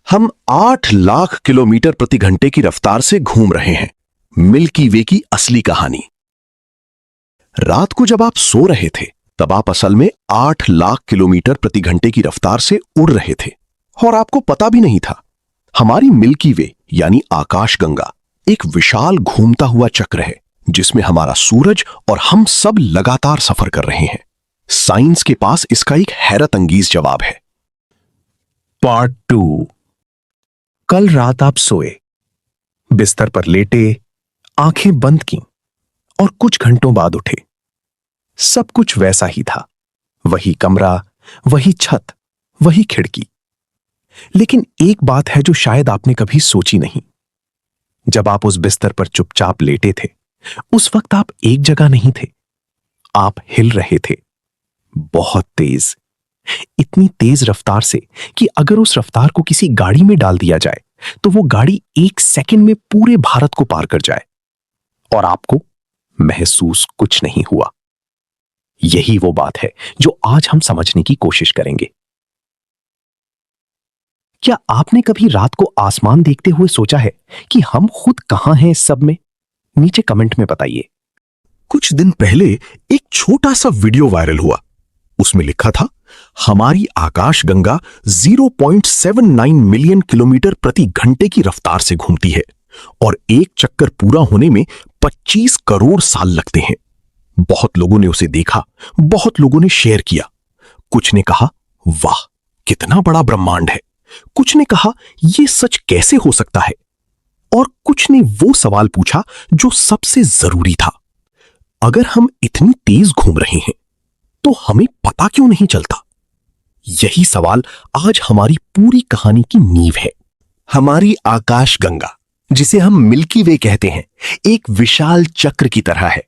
हम 8 लाख किलोमीटर प्रति घंटे की रफ्तार से घूम रहे हैं। मिल्की वे की असली कहानी। रात को जब आप सो रहे थे तब आप असल में 8 लाख किलोमीटर प्रति घंटे की रफ्तार से उड़ रहे थे और आपको पता भी नहीं था। हमारी मिल्की वे यानी आकाशगंगा एक विशाल घूमता हुआ चक्र है जिसमें हमारा सूरज और हम सब लगातार सफर कर रहे हैं। साइंस के पास इसका एक हैरत अंगेज जवाब है। पार्ट 2। कल रात आप सोए, बिस्तर पर लेटे, आंखें बंद की और कुछ घंटों बाद उठे। सब कुछ वैसा ही था, वही कमरा, वही छत, वही खिड़की। लेकिन एक बात है जो शायद आपने कभी सोची नहीं। जब आप उस बिस्तर पर चुपचाप लेटे थे, उस वक्त आप एक जगह नहीं थे, आप हिल रहे थे, बहुत तेज, इतनी तेज रफ्तार से कि अगर उस रफ्तार को किसी गाड़ी में डाल दिया जाए तो वो गाड़ी 1 सेकंड में पूरे भारत को पार कर जाए और आपको महसूस कुछ नहीं हुआ। यही वो बात है जो आज हम समझने की कोशिश करेंगे। क्या आपने कभी रात को आसमान देखते हुए सोचा है कि हम खुद कहां हैं इस सब में? नीचे कमेंट में बताइए। कुछ दिन पहले एक छोटा सा वीडियो वायरल हुआ। उसमें लिखा था, हमारी आकाशगंगा 0.79 मिलियन किलोमीटर प्रति घंटे की रफ्तार से घूमती है और एक चक्कर पूरा होने में 25 करोड़ साल लगते हैं। बहुत लोगों ने उसे देखा, बहुत लोगों ने शेयर किया। कुछ ने कहा, वाह कितना बड़ा ब्रह्मांड है। कुछ ने कहा, यह सच कैसे हो सकता है। और कुछ ने वो सवाल पूछा जो सबसे जरूरी था, अगर हम इतनी तेज घूम रहे हैं तो हमें पता क्यों नहीं चलता? यही सवाल आज हमारी पूरी कहानी की नींव है। हमारी आकाशगंगा, जिसे हम मिल्की वे कहते हैं, एक विशाल चक्र की तरह है।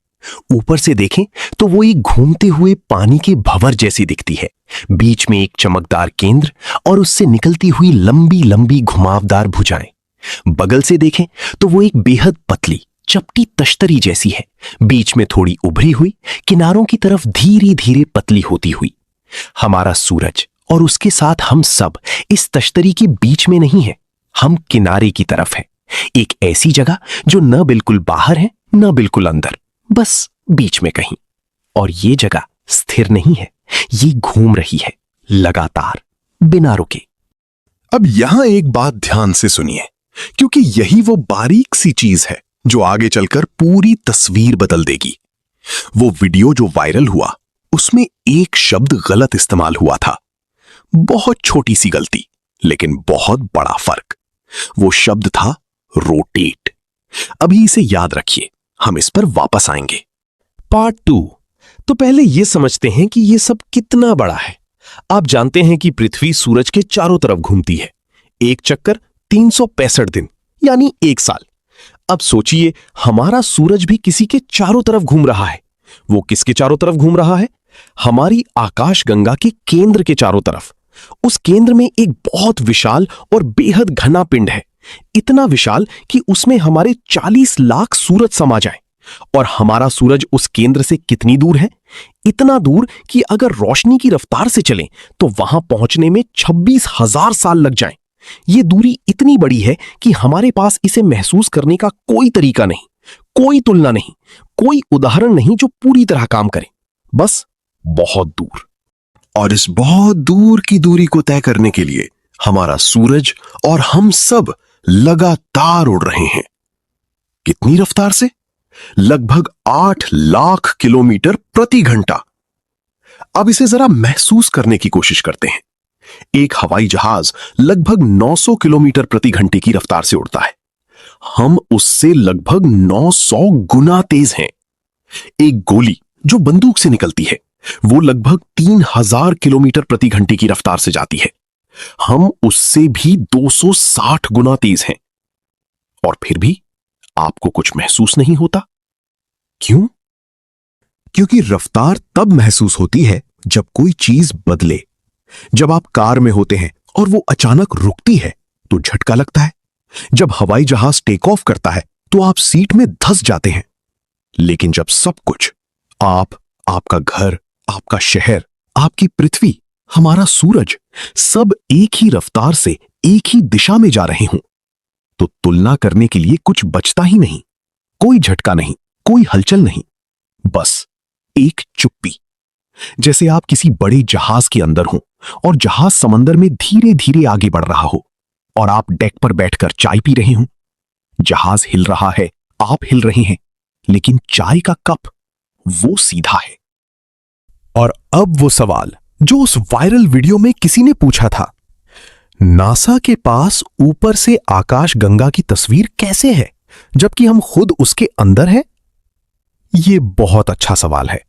ऊपर से देखें तो वो एक घूमते हुए पानी के भंवर जैसी दिखती है। बीच में एक चमकदार केंद्र और उससे निकलती हुई लंबी लंबी घुमावदार भुजाएं। बगल से देखें तो वो एक बेहद पतली चपटी तश्तरी जैसी है, बीच में थोड़ी उभरी हुई, किनारों की तरफ धीरे धीरे पतली होती हुई। हमारा सूरज और उसके साथ हम सब इस तश्तरी के बीच में नहीं है, हम किनारे की तरफ है। एक ऐसी जगह जो न बिल्कुल बाहर है न बिल्कुल अंदर, बस बीच में कहीं। और ये जगह स्थिर नहीं है, ये घूम रही है लगातार, बिना रुके। अब यहां एक बात ध्यान से सुनिए, क्योंकि यही वो बारीक सी चीज है जो आगे चलकर पूरी तस्वीर बदल देगी। वो वीडियो जो वायरल हुआ, उसमें एक शब्द गलत इस्तेमाल हुआ था। बहुत छोटी सी गलती, लेकिन बहुत बड़ा फर्क। वो शब्द था रोटेट। अभी इसे याद रखिए, हम इस पर वापस आएंगे। पार्ट 2। तो पहले यह समझते हैं कि यह सब कितना बड़ा है। आप जानते हैं कि पृथ्वी सूरज के चारों तरफ घूमती है। एक चक्कर 365 दिन यानी 1 साल। अब सोचिए, हमारा सूरज भी किसी के चारों तरफ घूम रहा है। वो किसके चारों तरफ घूम रहा है? हमारी आकाशगंगा के केंद्र के चारों तरफ। उस केंद्र में एक बहुत विशाल और बेहद घना पिंड है, इतना विशाल कि उसमें हमारे 40 लाख सूरज समा जाएं। और हमारा सूरज उस केंद्र से कितनी दूर है? इतना दूर कि अगर रोशनी की रफ्तार से चलें तो वहां पहुंचने में 26,000 साल लग जाएं। ये दूरी इतनी बड़ी है कि हमारे पास इसे महसूस करने का कोई तरीका नहीं, कोई तुलना नहीं, कोई उदाहरण नहीं जो पूरी तरह काम करे। बस बहुत दूर। और इस बहुत दूर की दूरी को तय करने के लिए हमारा सूरज और हम सब लगातार उड़ रहे हैं। कितनी रफ्तार से? लगभग 8 लाख किलोमीटर प्रति घंटा। अब इसे जरा महसूस करने की कोशिश करते हैं। एक हवाई जहाज लगभग 900 किलोमीटर प्रति घंटे की रफ्तार से उड़ता है। हम उससे लगभग 900 गुना तेज हैं। एक गोली जो बंदूक से निकलती है, वो लगभग 3000 किलोमीटर प्रति घंटे की रफ्तार से जाती है। हम उससे भी 260 गुना तेज हैं। और फिर भी आपको कुछ महसूस नहीं होता। क्यों? क्योंकि रफ्तार तब महसूस होती है जब कोई चीज बदले। जब आप कार में होते हैं और वो अचानक रुकती है तो झटका लगता है। जब हवाई जहाज टेक ऑफ करता है तो आप सीट में धंस जाते हैं। लेकिन जब सब कुछ, आपका घर, आपका शहर, आपकी पृथ्वी, हमारा सूरज, सब एक ही रफ्तार से एक ही दिशा में जा रहे हों, तो तुलना करने के लिए कुछ बचता ही नहीं। कोई झटका नहीं, कोई हलचल नहीं, बस एक चुप्पी। जैसे आप किसी बड़े जहाज के अंदर हों और जहाज समंदर में धीरे धीरे आगे बढ़ रहा हो और आप डेक पर बैठकर चाय पी रहे हों। जहाज हिल रहा है, आप हिल रहे हैं, लेकिन चाय का कप वो सीधा है। और अब वो सवाल जो उस वायरल वीडियो में किसी ने पूछा था, नासा के पास ऊपर से आकाशगंगा की तस्वीर कैसे है जबकि हम खुद उसके अंदर हैं? ये बहुत अच्छा सवाल है।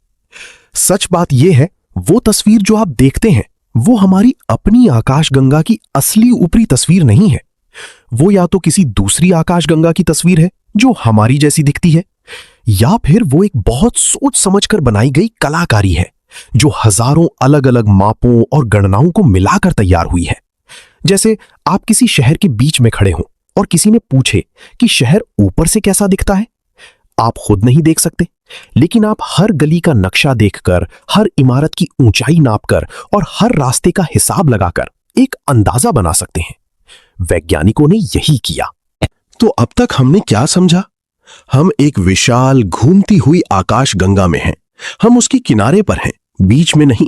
सच बात यह है, वो तस्वीर जो आप देखते हैं वो हमारी अपनी आकाशगंगा की असली ऊपरी तस्वीर नहीं है। वो या तो किसी दूसरी आकाशगंगा की तस्वीर है जो हमारी जैसी दिखती है, या फिर वो एक बहुत सोच समझकर बनाई गई कलाकारी है जो हजारों अलग अलग मापों और गणनाओं को मिलाकर तैयार हुई है। जैसे आप किसी शहर के बीच में खड़े हों और किसी ने पूछे कि शहर ऊपर से कैसा दिखता है। आप खुद नहीं देख सकते, लेकिन आप हर गली का नक्शा देखकर, हर इमारत की ऊंचाई नापकर और हर रास्ते का हिसाब लगाकर एक अंदाजा बना सकते हैं। वैज्ञानिकों ने यही किया। तो अब तक हमने क्या समझा? हम एक विशाल घूमती हुई आकाशगंगा में हैं। हम उसके किनारे पर हैं, बीच में नहीं।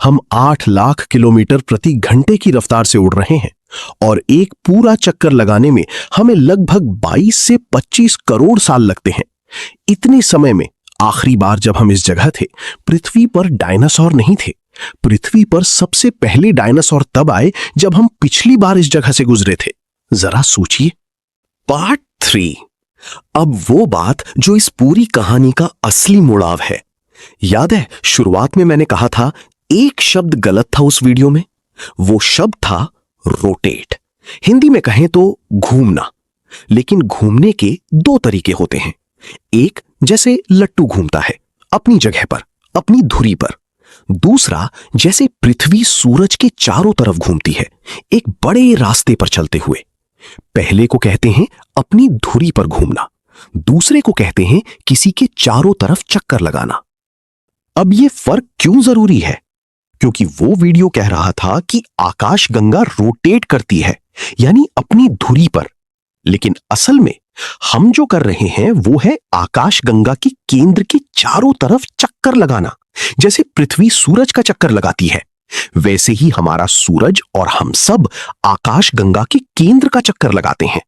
हम 8 लाख किलोमीटर प्रति घंटे की रफ्तार से उड़ रहे हैं और एक पूरा चक्कर लगाने में हमें लगभग 22 से 25 करोड़ साल लगते हैं। इतने समय में आखिरी बार जब हम इस जगह थे, पृथ्वी पर डायनासोर नहीं थे। पृथ्वी पर सबसे पहले डायनासोर तब आए जब हम पिछली बार इस जगह से गुजरे थे। जरा सोचिए। पार्ट 3। अब वो बात जो इस पूरी कहानी का असली मुड़ाव है। याद है, शुरुआत में मैंने कहा था एक शब्द गलत था उस वीडियो में। वो शब्द था रोटेट। हिंदी में कहें तो घूमना। लेकिन घूमने के 2 तरीके होते हैं। एक, जैसे लट्टू घूमता है अपनी जगह पर, अपनी धुरी पर। दूसरा, जैसे पृथ्वी सूरज के चारों तरफ घूमती है, एक बड़े रास्ते पर चलते हुए। पहले को कहते हैं अपनी धुरी पर घूमना, दूसरे को कहते हैं किसी के चारों तरफ चक्कर लगाना। अब यह फर्क क्यों जरूरी है? क्योंकि वो वीडियो कह रहा था कि आकाशगंगा रोटेट करती है, यानी अपनी धुरी पर। लेकिन असल में हम जो कर रहे हैं वो है आकाशगंगा के केंद्र के चारों तरफ चक्कर लगाना। जैसे पृथ्वी सूरज का चक्कर लगाती है, वैसे ही हमारा सूरज और हम सब आकाशगंगा के केंद्र का चक्कर लगाते हैं।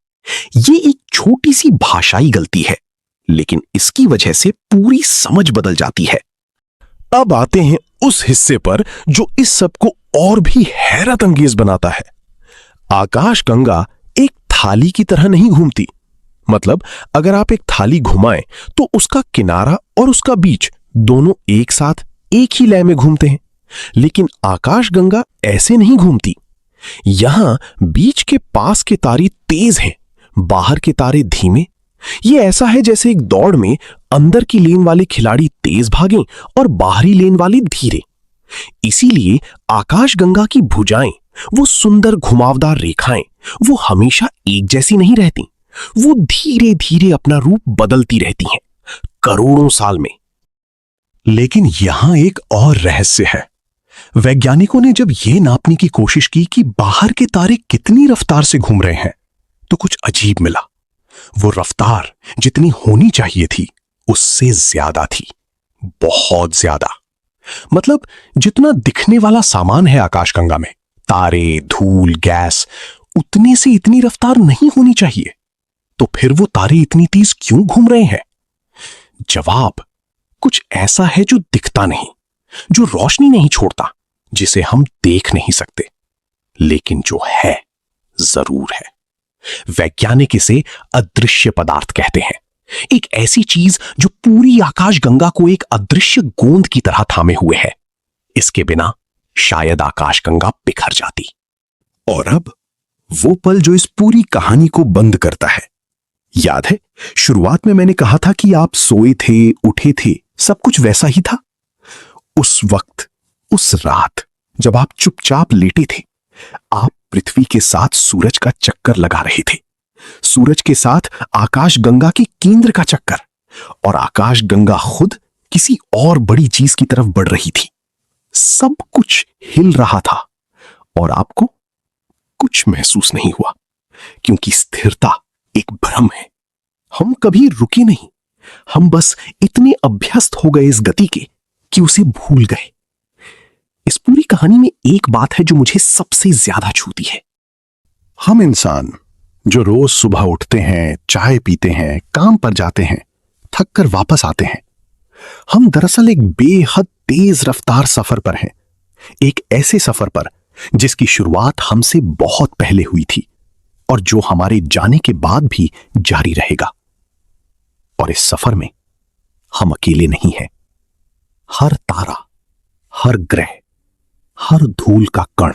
ये एक छोटी सी भाषाई गलती है, लेकिन इसकी वजह से पूरी समझ बदल जाती है। अब आते हैं उस हिस्से पर जो इस सब को और भी हैरत अंगेज बनाता है। आकाशगंगा एक थाली की तरह नहीं घूमती। मतलब अगर आप एक थाली घुमाएं तो उसका किनारा और उसका बीच दोनों एक साथ एक ही लय में घूमते हैं। लेकिन आकाशगंगा ऐसे नहीं घूमती। यहां बीच के पास के तारे तेज हैं, बाहर के तारे धीमे। ये ऐसा है जैसे एक दौड़ में अंदर की लेन वाले खिलाड़ी तेज भागें और बाहरी लेन वाले धीरे। इसीलिए आकाशगंगा की भुजाएं, वो सुंदर घुमावदार रेखाएं, वो हमेशा एक जैसी नहीं रहती। वो धीरे धीरे अपना रूप बदलती रहती हैं, करोड़ों साल में। लेकिन यहां एक और रहस्य है। वैज्ञानिकों ने जब यह नापने की कोशिश की कि बाहर के तारे कितनी रफ्तार से घूम रहे हैं, तो कुछ अजीब मिला। वो रफ्तार जितनी होनी चाहिए थी उससे ज्यादा थी, बहुत ज्यादा। मतलब जितना दिखने वाला सामान है आकाशगंगा में, तारे, धूल, गैस, उतने से इतनी रफ्तार नहीं होनी चाहिए। तो फिर वो तारे इतनी तेज क्यों घूम रहे हैं? जवाब कुछ ऐसा है जो दिखता नहीं, जो रोशनी नहीं छोड़ता, जिसे हम देख नहीं सकते, लेकिन जो है जरूर है। वैज्ञानिक इसे अदृश्य पदार्थ कहते हैं। एक ऐसी चीज जो पूरी आकाशगंगा को एक अदृश्य गोंद की तरह थामे हुए है। इसके बिना शायद आकाशगंगा बिखर जाती। और अब वो पल जो इस पूरी कहानी को बंद करता है। याद है, शुरुआत में मैंने कहा था कि आप सोए थे, उठे थे, सब कुछ वैसा ही था। उस वक्त, उस रात जब आप चुपचाप लेटे थे, आप पृथ्वी के साथ सूरज का चक्कर लगा रहे थे, सूरज के साथ आकाशगंगा के केंद्र का चक्कर, और आकाशगंगा खुद किसी और बड़ी चीज की तरफ बढ़ रही थी। सब कुछ हिल रहा था और आपको कुछ महसूस नहीं हुआ, क्योंकि स्थिरता एक भ्रम है। हम कभी रुके नहीं, हम बस इतने अभ्यस्त हो गए इस गति के कि उसे भूल गए। इस पूरी कहानी में एक बात है जो मुझे सबसे ज्यादा छूती है। हम इंसान जो रोज सुबह उठते हैं, चाय पीते हैं, काम पर जाते हैं, थक कर वापस आते हैं, हम दरअसल एक बेहद तेज रफ्तार सफर पर हैं। एक ऐसे सफर पर जिसकी शुरुआत हमसे बहुत पहले हुई थी और जो हमारे जाने के बाद भी जारी रहेगा। और इस सफर में हम अकेले नहीं हैं। हर तारा, हर ग्रह, हर धूल का कण,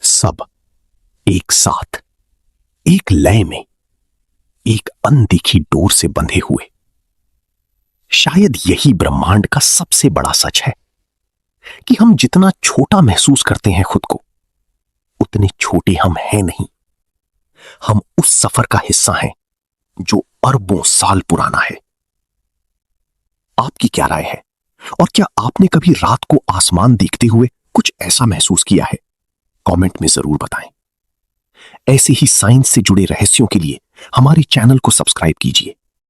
सब एक साथ, एक लय में, एक अनदेखी डोर से बंधे हुए। शायद यही ब्रह्मांड का सबसे बड़ा सच है कि हम जितना छोटा महसूस करते हैं खुद को, उतने छोटे हम हैं नहीं। हम उस सफर का हिस्सा हैं जो अरबों साल पुराना है। आपकी क्या राय है? और क्या आपने कभी रात को आसमान देखते हुए कुछ ऐसा महसूस किया है? कमेंट में जरूर बताएं। ऐसे ही साइंस से जुड़े रहस्यों के लिए हमारे चैनल को सब्सक्राइब कीजिए